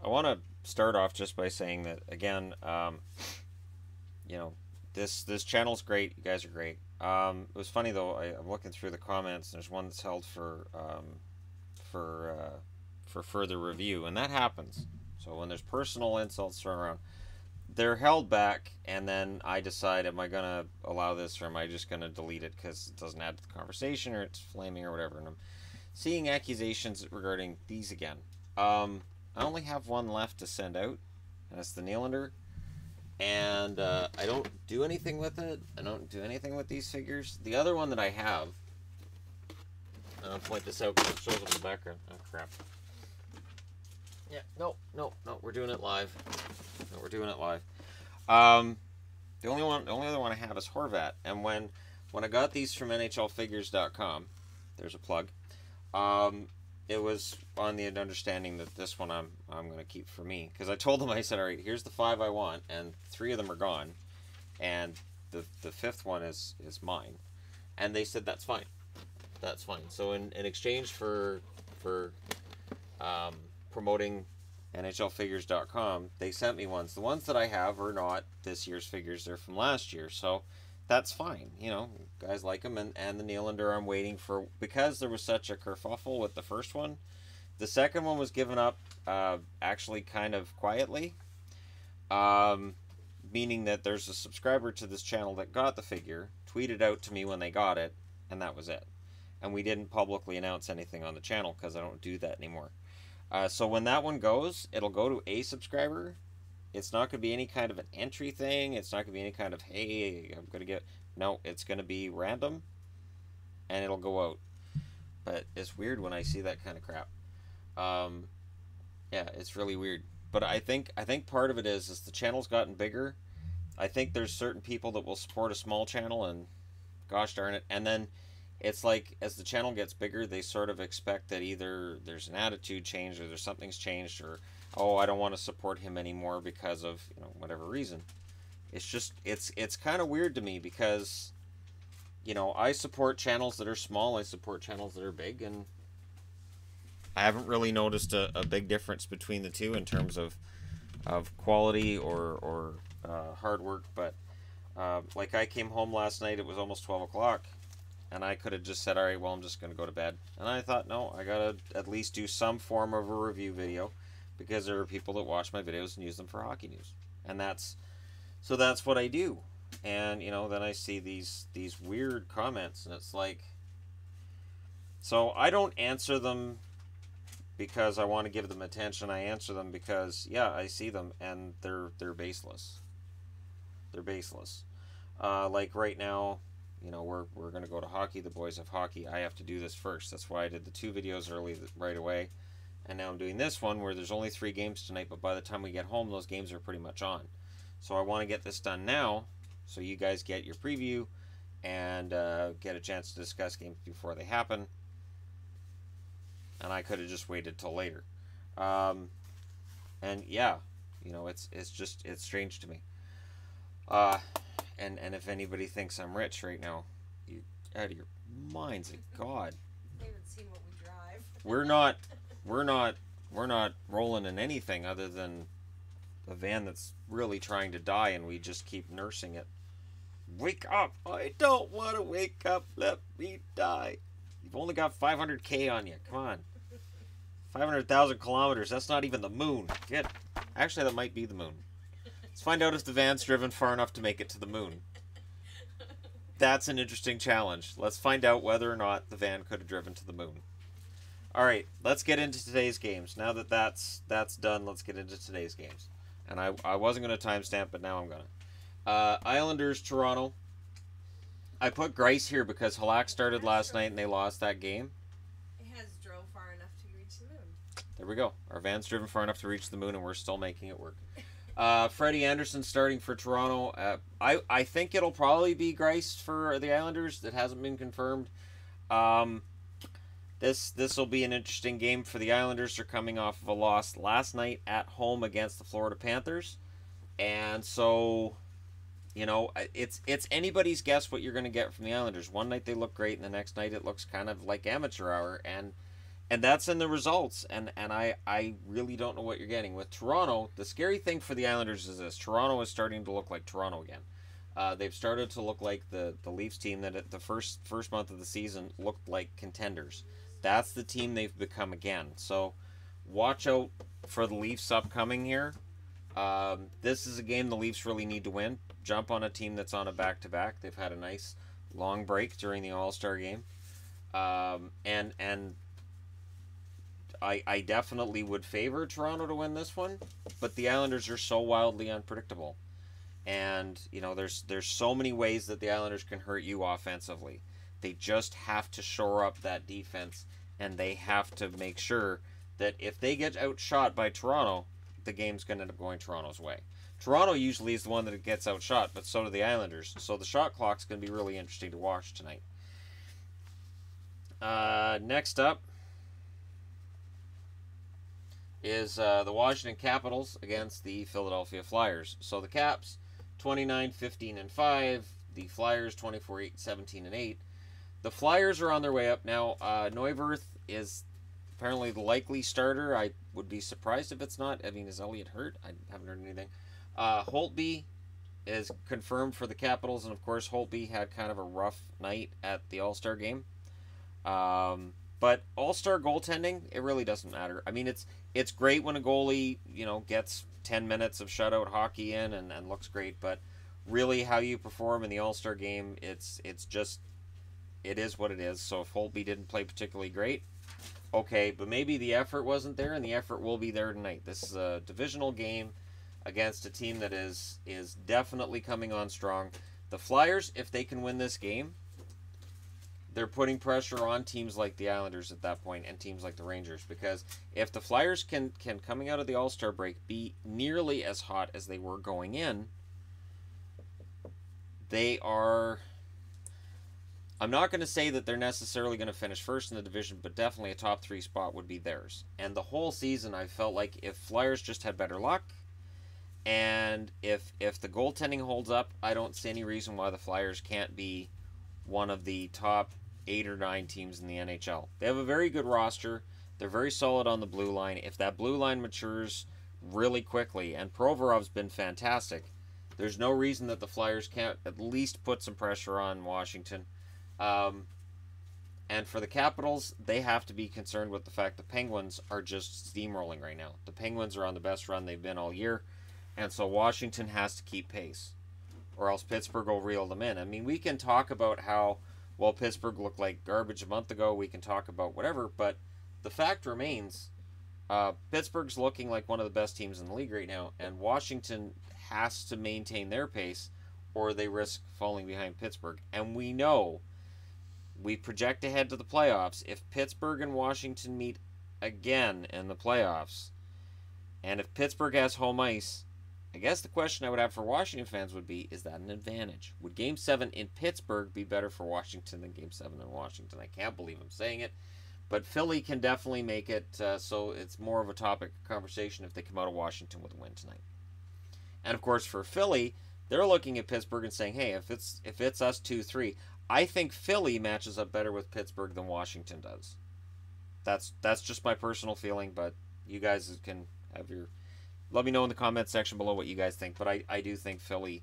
I want to start off just by saying that again, you know, this channel's great. You guys are great. It was funny though. I'm looking through the comments. And there's one that's held for for further review, and that happens. So when there's personal insults thrown around, they're held back, and then I decide, am I gonna allow this or am I just gonna delete it because it doesn't add to the conversation or it's flaming or whatever. And I'm seeing accusations regarding these again. I only have one left to send out, and it's the Nylander. And I don't do anything with it. I don't do anything with these figures. The other one that I have, and I'll point this out because it shows up in the background. Oh, crap. Yeah, no, no, no, we're doing it live. No, we're doing it live. The only other one I have is Horvat. And when I got these from NHLfigures.com, there's a plug. It was on the understanding that this one I'm gonna keep for me, because I told them, I said, all right, here's the 5 I want, and 3 of them are gone, and the fifth one is mine, and they said that's fine, that's fine. So in exchange for promoting NHLfigures.com, they sent me ones. The ones that I have are not this year's figures; they're from last year, so that's fine. You know, guys like them, and the Nylander I'm waiting for, because there was such a kerfuffle with the first one. The second one was given up, actually kind of quietly, meaning that there's a subscriber to this channel that got the figure, tweeted out to me when they got it, and that was it. And we didn't publicly announce anything on the channel because I don't do that anymore. So when that one goes, it'll go to a subscriber. It's not going to be any kind of an entry thing. It's not going to be any kind of, hey, I'm going to get... No, it's going to be random, and it'll go out. But it's weird when I see that kind of crap. Yeah, it's really weird. But I think part of it is the channel's gotten bigger. I think there's certain people that will support a small channel, and gosh darn it. And then it's like, as the channel gets bigger, they sort of expect that either there's an attitude change or there's something's changed, or, oh, I don't want to support him anymore because of, you know, whatever reason. It's just, it's kind of weird to me because, you know, I support channels that are small, I support channels that are big, and I haven't really noticed a big difference between the two in terms of quality or hard work. But like, I came home last night, it was almost 12 o'clock, and I could have just said, all right, well, I'm just going to go to bed. And I thought, no, I got to at least do some form of a review video, because there are people that watch my videos and use them for hockey news. And that's what I do. And, you know, then I see these weird comments, and it's like, so I don't answer them because I want to give them attention. I answer them because, yeah, I see them, and they're baseless. They're baseless. Like right now, you know, we're gonna go to hockey. The boys have hockey. I have to do this first. That's why I did the 2 videos right away, and now I'm doing this one where there's only 3 games tonight. But by the time we get home, those games are pretty much on. So I want to get this done now, so you guys get your preview and get a chance to discuss games before they happen. And I could have just waited till later. And yeah, you know, it's strange to me. And if anybody thinks I'm rich right now, you out of your minds, God. They haven't seen what we drive. We're not rolling in anything other than a van that's really trying to die, and we just keep nursing it. Wake up! I don't want to wake up. Let me die. You've only got 500K on you. Come on. 500,000 kilometers. That's not even the moon. Actually, that might be the moon. Let's find out if the van's driven far enough to make it to the moon. That's an interesting challenge. Let's find out whether or not the van could have driven to the moon. Alright, let's get into today's games. Now that that's done, let's get into today's games. And I wasn't going to timestamp, but now I'm going to. Islanders, Toronto. I put Grice here because Halak started last night and they lost that game. It has drove far enough to reach the moon. There we go. Our van's driven far enough to reach the moon, and we're still making it work. Freddie Anderson starting for Toronto. I think it'll probably be Grice for the Islanders. That hasn't been confirmed. This will be an interesting game for the Islanders. They're coming off of a loss last night at home against the Florida Panthers, and so, you know, it's anybody's guess what you're going to get from the Islanders. One night they look great, and the next night it looks kind of like amateur hour. And And that's in the results. And I really don't know what you're getting with Toronto. The scary thing for the Islanders is this: Toronto is starting to look like Toronto again. They've started to look like the Leafs team that at the first month of the season looked like contenders. That's the team they've become again. So watch out for the Leafs upcoming here. This is a game the Leafs really need to win. Jump on a team that's on a back-to-back. They've had a nice long break during the All-Star game. And I definitely would favor Toronto to win this one, but the Islanders are so wildly unpredictable. And, you know, there's so many ways that the Islanders can hurt you offensively. They just have to shore up that defense, and they have to make sure that if they get outshot by Toronto, the game's going to end up going Toronto's way. Toronto usually is the one that gets outshot, but so do the Islanders. So the shot clock's going to be really interesting to watch tonight. Next up is the Washington Capitals against the Philadelphia Flyers. So the Caps, 29-15-5. The Flyers, 24-17-8. The Flyers are on their way up now. Neuwirth is apparently the likely starter. I would be surprised if it's not. I mean, is Elliott hurt? I haven't heard anything. Holtby is confirmed for the Capitals, and of course Holtby had kind of a rough night at the All-Star game. But All-Star goaltending, it really doesn't matter. I mean, it's great when a goalie, you know, gets 10 minutes of shutout hockey in and looks great, but really how you perform in the All-Star game, it's just, it is what it is. So if Holtby didn't play particularly great, okay, but maybe the effort wasn't there, and the effort will be there tonight. This is a divisional game against a team that is definitely coming on strong. The Flyers, if they can win this game, they're putting pressure on teams like the Islanders at that point and teams like the Rangers, because if the Flyers can coming out of the All-Star break be nearly as hot as they were going in, they are, I'm not going to say that they're necessarily going to finish first in the division, but definitely a top 3 spot would be theirs. And the whole season I felt like if Flyers just had better luck, and if the goaltending holds up, I don't see any reason why the Flyers can't be one of the top 8 or 9 teams in the NHL. They have a very good roster. They're very solid on the blue line. If that blue line matures really quickly, and Provorov's been fantastic, there's no reason that the Flyers can't at least put some pressure on Washington. And for the Capitals, they have to be concerned with the fact the Penguins are just steamrolling right now. The Penguins are on the best run they've been all year, and so Washington has to keep pace, or else Pittsburgh will reel them in. I mean, we can talk about how, well, Pittsburgh looked like garbage a month ago. We can talk about whatever, but the fact remains, Pittsburgh's looking like one of the best teams in the league right now, and Washington has to maintain their pace, or they risk falling behind Pittsburgh. And we know, we project ahead to the playoffs, if Pittsburgh and Washington meet again in the playoffs, and if Pittsburgh has home ice, I guess the question I would have for Washington fans would be, is that an advantage? Would Game 7 in Pittsburgh be better for Washington than Game 7 in Washington? I can't believe I'm saying it. But Philly can definitely make it so it's more of a topic of conversation if they come out of Washington with a win tonight. And of course for Philly, they're looking at Pittsburgh and saying, hey, if it's us 2-3, I think Philly matches up better with Pittsburgh than Washington does. That's just my personal feeling, but you guys can have your... Let me know in the comments section below what you guys think, but I do think Philly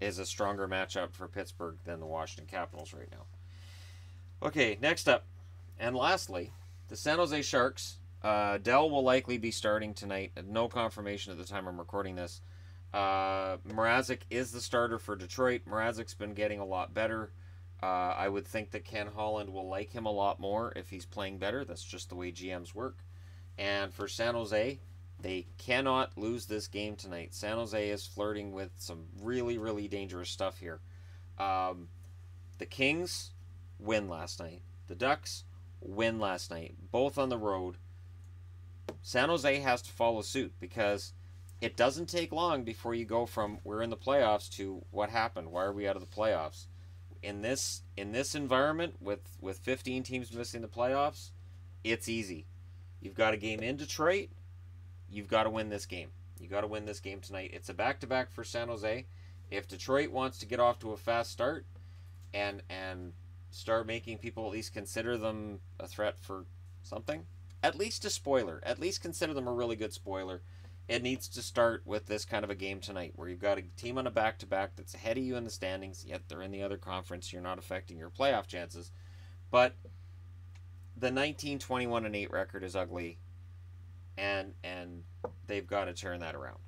is a stronger matchup for Pittsburgh than the Washington Capitals right now. Okay, next up, and lastly, the San Jose Sharks. Dell will likely be starting tonight. No confirmation at the time I'm recording this. Mrazek is the starter for Detroit. Mrazek's been getting a lot better. I would think that Ken Holland will like him a lot more if he's playing better. That's just the way GMs work. And for San Jose, they cannot lose this game tonight. San Jose is flirting with some really, really dangerous stuff here. The Kings win last night. The Ducks win last night. Both on the road. San Jose has to follow suit, because it doesn't take long before you go from we're in the playoffs to what happened. Why are we out of the playoffs? In this environment with 15 teams missing the playoffs, it's easy. You've got a game in Detroit. You've got to win this game. You've got to win this game tonight. It's a back-to-back for San Jose. If Detroit wants to get off to a fast start and start making people at least consider them a threat for something. At least a spoiler. At least consider them a really good spoiler. It needs to start with this kind of a game tonight where you've got a team on a back-to-back that's ahead of you in the standings, yet they're in the other conference. You're not affecting your playoff chances. But the 19-21-8 record is ugly, and they've got to turn that around.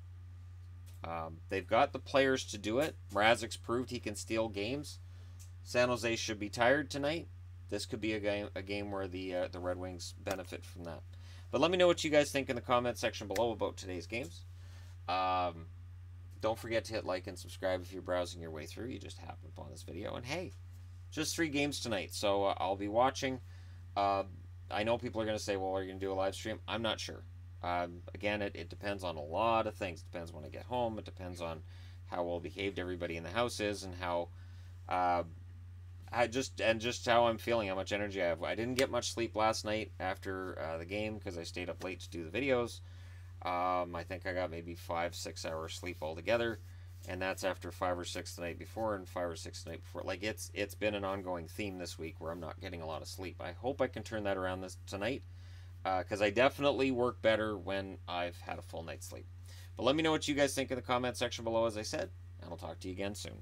They've got the players to do it. Mrazek's proved he can steal games. San Jose should be tired tonight. This could be a game where the Red Wings benefit from that. But let me know what you guys think in the comment section below about today's games. Don't forget to hit like and subscribe if you're browsing your way through. You just happened upon this video. And hey, just 3 games tonight, so I'll be watching. I know people are going to say, well, are you going to do a live stream? I'm not sure. Again, it depends on a lot of things. It depends when I get home. It depends on how well behaved everybody in the house is, and how just how I'm feeling, how much energy I have. I didn't get much sleep last night after the game because I stayed up late to do the videos. I think I got maybe 5-6 hours sleep altogether, and that's after 5 or 6 the night before and 5 or 6 the night before. Like it's been an ongoing theme this week where I'm not getting a lot of sleep. I hope I can turn that around tonight. Because I definitely work better when I've had a full night's sleep. But let me know what you guys think in the comment section below, as I said, and I'll talk to you again soon.